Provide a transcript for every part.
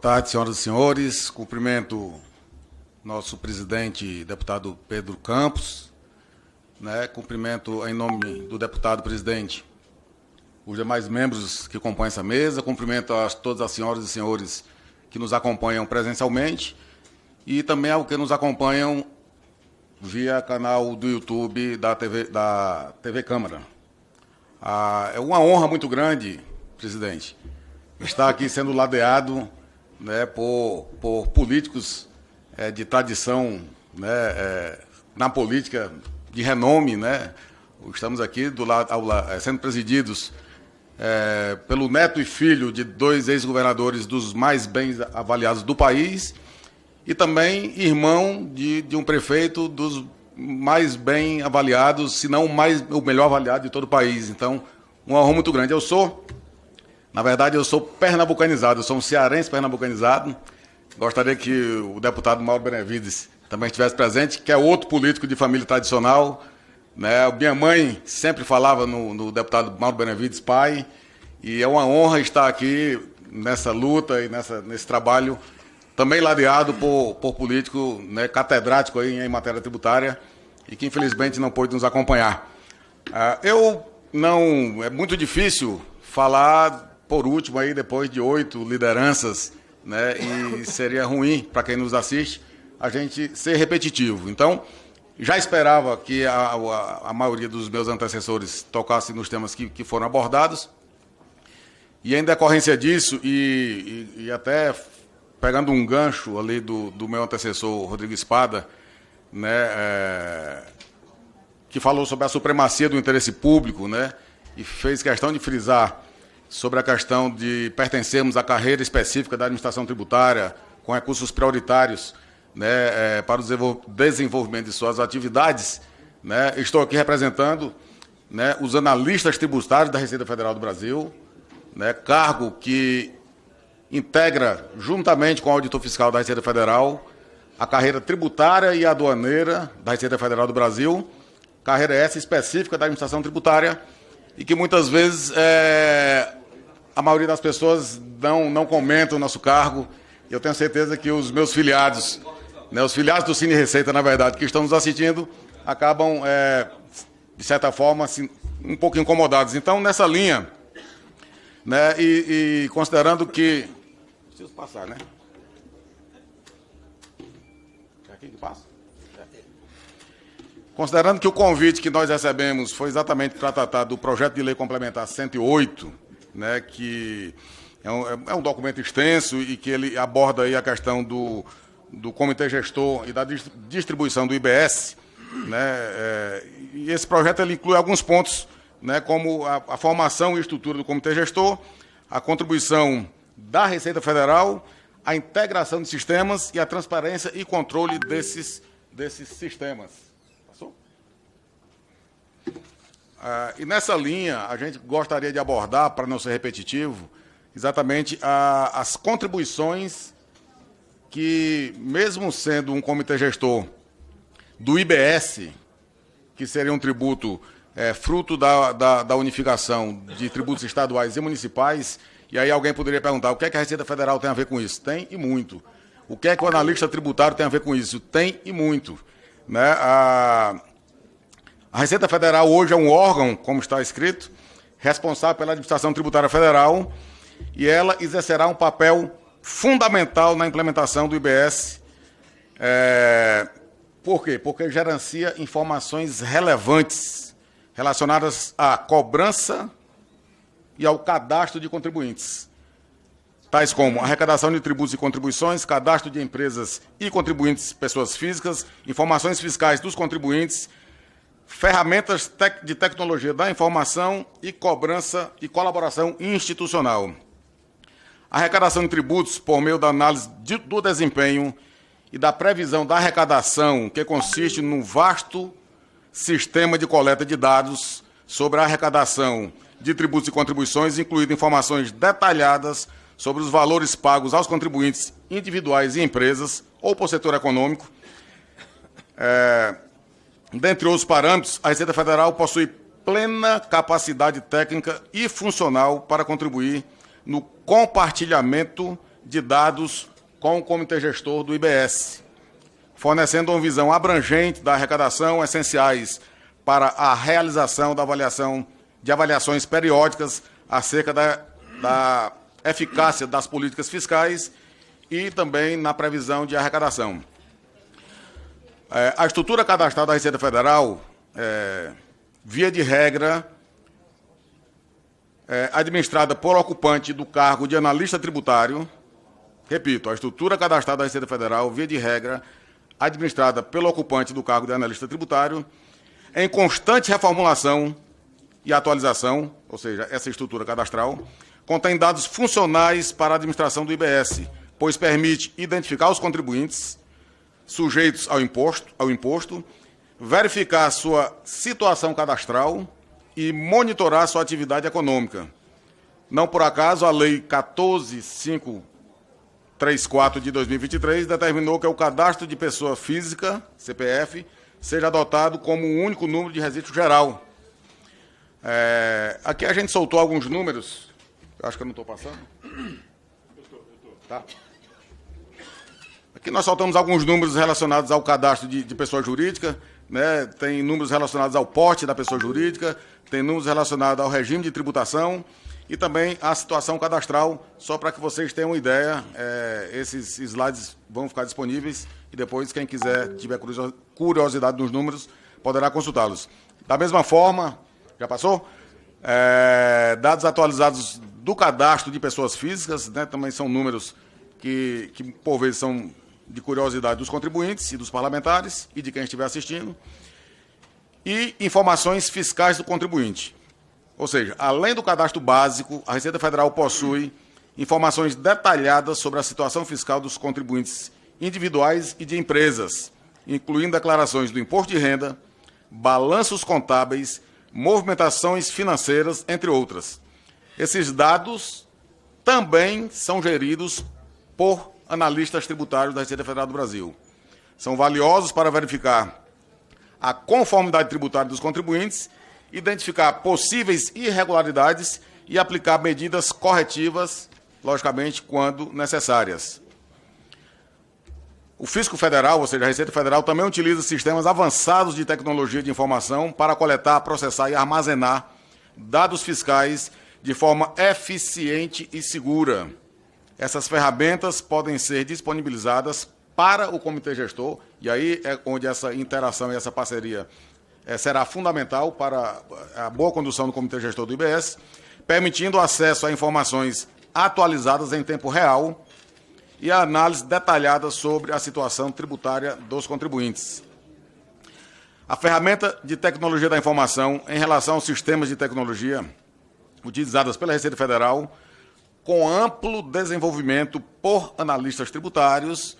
tarde, senhoras e senhores. Cumprimento nosso presidente, deputado Pedro Campos. Cumprimento, em nome do deputado presidente, os demais membros que compõem essa mesa. Cumprimento a todas as senhoras e senhores que nos acompanham presencialmente e também ao que nos acompanham via canal do YouTube da TV Câmara. É uma honra muito grande, presidente, estar aqui sendo ladeado por políticos de tradição na política de renome. Estamos aqui sendo presididos pelo neto e filho de dois ex-governadores dos mais bem avaliados do país e também irmão de um prefeito dos mais bem avaliados, se não o melhor avaliado de todo o país. Então, uma honra muito grande. Na verdade, eu sou pernambucanizado, eu sou um cearense pernambucanizado. Gostaria que o deputado Mauro Benevides também estivesse presente, que é outro político de família tradicional. Minha mãe sempre falava no deputado Mauro Benevides, pai, e é uma honra estar aqui nessa luta e nesse trabalho, também ladeado por político catedrático aí em matéria tributária e que infelizmente não pôde nos acompanhar. É muito difícil falar por último aí, depois de 8 lideranças, e seria ruim para quem nos assiste a gente ser repetitivo. Então, já esperava que a maioria dos meus antecessores tocasse nos temas que foram abordados, e em decorrência disso, e até pegando um gancho ali do meu antecessor, Rodrigo Espada, que falou sobre a supremacia do interesse público, e fez questão de frisar sobre a questão de pertencermos à carreira específica da administração tributária, com recursos prioritários para o desenvolvimento de suas atividades. Estou aqui representando os analistas tributários da Receita Federal do Brasil, cargo que integra, juntamente com o auditor fiscal da Receita Federal, a carreira tributária e aduaneira da Receita Federal do Brasil, carreira essa específica da administração tributária, e que muitas vezes a maioria das pessoas não comentam o nosso cargo. Eu tenho certeza que os meus filiados, os filiados do Cine Receita, na verdade, que estão nos assistindo, acabam, de certa forma, assim, um pouco incomodados. Então, nessa linha, e considerando que... Preciso passar, né? É aqui que passa? Considerando que o convite que nós recebemos foi exatamente para tratar do projeto de lei complementar 108, que é um documento extenso e que ele aborda aí a questão do comitê gestor e da distribuição do IBS, e esse projeto ele inclui alguns pontos, como a formação e estrutura do comitê gestor, a contribuição da Receita Federal, a integração de sistemas e a transparência e controle desses sistemas. Passou? E nessa linha, a gente gostaria de abordar, para não ser repetitivo, exatamente as contribuições que, mesmo sendo um comitê gestor do IBS, que seria um tributo fruto da unificação de tributos estaduais e municipais, e aí alguém poderia perguntar, o que é que a Receita Federal tem a ver com isso? Tem e muito. O que é que o analista tributário tem a ver com isso? Tem e muito. A Receita Federal hoje é um órgão, como está escrito, responsável pela administração tributária federal, e ela exercerá um papel fundamental na implementação do IBS. Por quê? Porque gerencia informações relevantes relacionadas à cobrança e ao cadastro de contribuintes, tais como arrecadação de tributos e contribuições, cadastro de empresas e contribuintes pessoas físicas, informações fiscais dos contribuintes, ferramentas de tecnologia da informação e cobrança e colaboração institucional. Arrecadação de tributos por meio da análise do desempenho e da previsão da arrecadação, que consiste num vasto sistema de coleta de dados sobre a arrecadação de tributos e contribuições, incluindo informações detalhadas sobre os valores pagos aos contribuintes individuais e empresas ou por setor econômico. Dentre outros parâmetros, a Receita Federal possui plena capacidade técnica e funcional para contribuir no compartilhamento de dados com o Comitê Gestor do IBS, fornecendo uma visão abrangente da arrecadação essenciais para a realização de avaliações periódicas acerca da eficácia das políticas fiscais e também na previsão de arrecadação. A estrutura cadastral da Receita Federal, via de regra, administrada por ocupante do cargo de analista tributário. Repito, a estrutura cadastral da Receita Federal, via de regra, administrada pelo ocupante do cargo de analista tributário, em constante reformulação e atualização, ou seja, essa estrutura cadastral, contém dados funcionais para a administração do IBS, pois permite identificar os contribuintes sujeitos ao imposto, verificar sua situação cadastral e monitorar sua atividade econômica. Não por acaso, a Lei 14.534 de 2023 determinou que o cadastro de pessoa física, CPF, seja adotado como um único número de registro geral. Aqui a gente soltou alguns números. Eu acho que eu não estou passando. Tá. Aqui nós soltamos alguns números relacionados ao cadastro de pessoa jurídica, né? Tem números relacionados ao porte da pessoa jurídica, tem números relacionados ao regime de tributação e também à situação cadastral, só para que vocês tenham uma ideia. Esses slides vão ficar disponíveis e depois, quem quiser, tiver curiosidade nos números, poderá consultá-los. Da mesma forma, já passou? Dados atualizados do cadastro de pessoas físicas, né? Também são números que, por vezes, são de curiosidade dos contribuintes e dos parlamentares e de quem estiver assistindo, e informações fiscais do contribuinte. Ou seja, além do cadastro básico, a Receita Federal possui informações detalhadas sobre a situação fiscal dos contribuintes individuais e de empresas, incluindo declarações do imposto de renda, balanços contábeis, movimentações financeiras, entre outras. Esses dados também são geridos por analistas tributários da Receita Federal do Brasil. São valiosos para verificar a conformidade tributária dos contribuintes, identificar possíveis irregularidades e aplicar medidas corretivas, logicamente, quando necessárias. O Fisco Federal, ou seja, a Receita Federal, também utiliza sistemas avançados de tecnologia de informação para coletar, processar e armazenar dados fiscais de forma eficiente e segura. Essas ferramentas podem ser disponibilizadas para o Comitê Gestor, e aí é onde essa interação e essa parceria será fundamental para a boa condução do Comitê Gestor do IBS, permitindo acesso a informações atualizadas em tempo real e a análise detalhada sobre a situação tributária dos contribuintes. A ferramenta de tecnologia da informação em relação aos sistemas de tecnologia utilizadas pela Receita Federal, com amplo desenvolvimento por analistas tributários,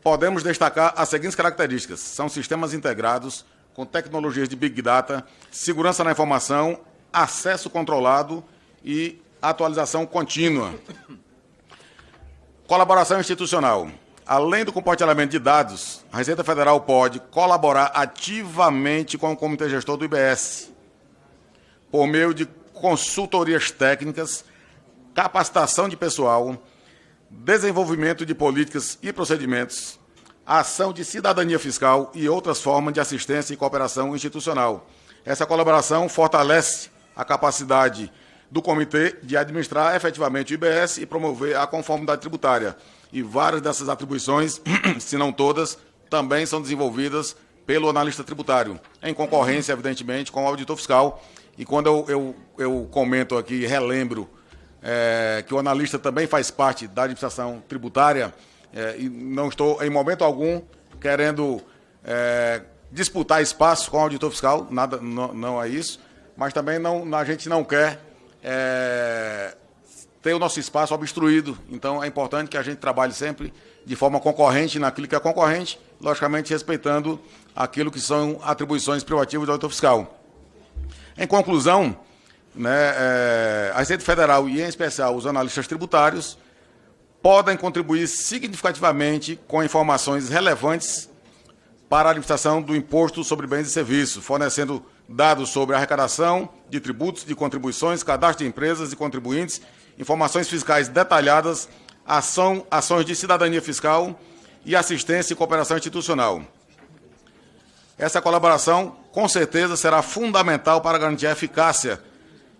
podemos destacar as seguintes características. São sistemas integrados com tecnologias de Big Data, segurança na informação, acesso controlado e atualização contínua. Colaboração institucional. Além do compartilhamento de dados, a Receita Federal pode colaborar ativamente com o Comitê Gestor do IBS, por meio de consultorias técnicas, capacitação de pessoal, desenvolvimento de políticas e procedimentos, ação de cidadania fiscal e outras formas de assistência e cooperação institucional. Essa colaboração fortalece a capacidade do comitê de administrar efetivamente o IBS e promover a conformidade tributária. E várias dessas atribuições, se não todas, também são desenvolvidas pelo analista tributário, em concorrência, evidentemente, com o auditor fiscal. E quando eu comento aqui, relembro que o analista também faz parte da administração tributária, e não estou, em momento algum, querendo disputar espaço com o auditor fiscal, nada, não é isso, mas também a gente não quer ter o nosso espaço obstruído. Então, é importante que a gente trabalhe sempre de forma concorrente naquilo que é concorrente, logicamente respeitando aquilo que são atribuições privativas do auditor fiscal. Em conclusão, a Receita Federal e, em especial, os analistas tributários podem contribuir significativamente com informações relevantes para a administração do Imposto sobre Bens e Serviços, fornecendo dados sobre a arrecadação de tributos, de contribuições, cadastro de empresas e contribuintes, informações fiscais detalhadas, ações de cidadania fiscal e assistência e cooperação institucional. Essa colaboração, com certeza, será fundamental para garantir a eficácia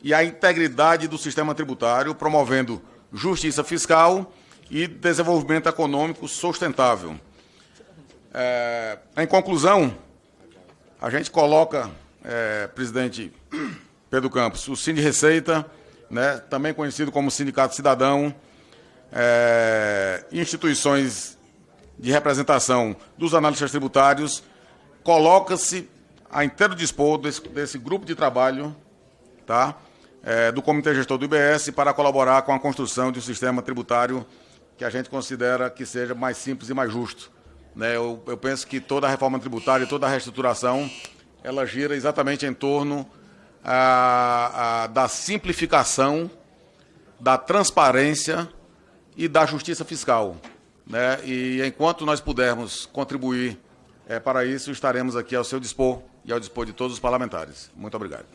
e a integridade do sistema tributário, promovendo justiça fiscal e desenvolvimento econômico sustentável. Em conclusão, a gente coloca, presidente Pedro Campos, o Sinde Receita, né, também conhecido como Sindicato Cidadão, instituições de representação dos analistas tributários, coloca-se a inteiro dispor desse grupo de trabalho, tá, do Comitê Gestor do IBS para colaborar com a construção de um sistema tributário que a gente considera que seja mais simples e mais justo. Né? Eu penso que toda a reforma tributária e toda a reestruturação, ela gira exatamente em torno da simplificação, da transparência e da justiça fiscal. Né? E enquanto nós pudermos contribuir para isso, estaremos aqui ao seu dispor e ao dispor de todos os parlamentares. Muito obrigado.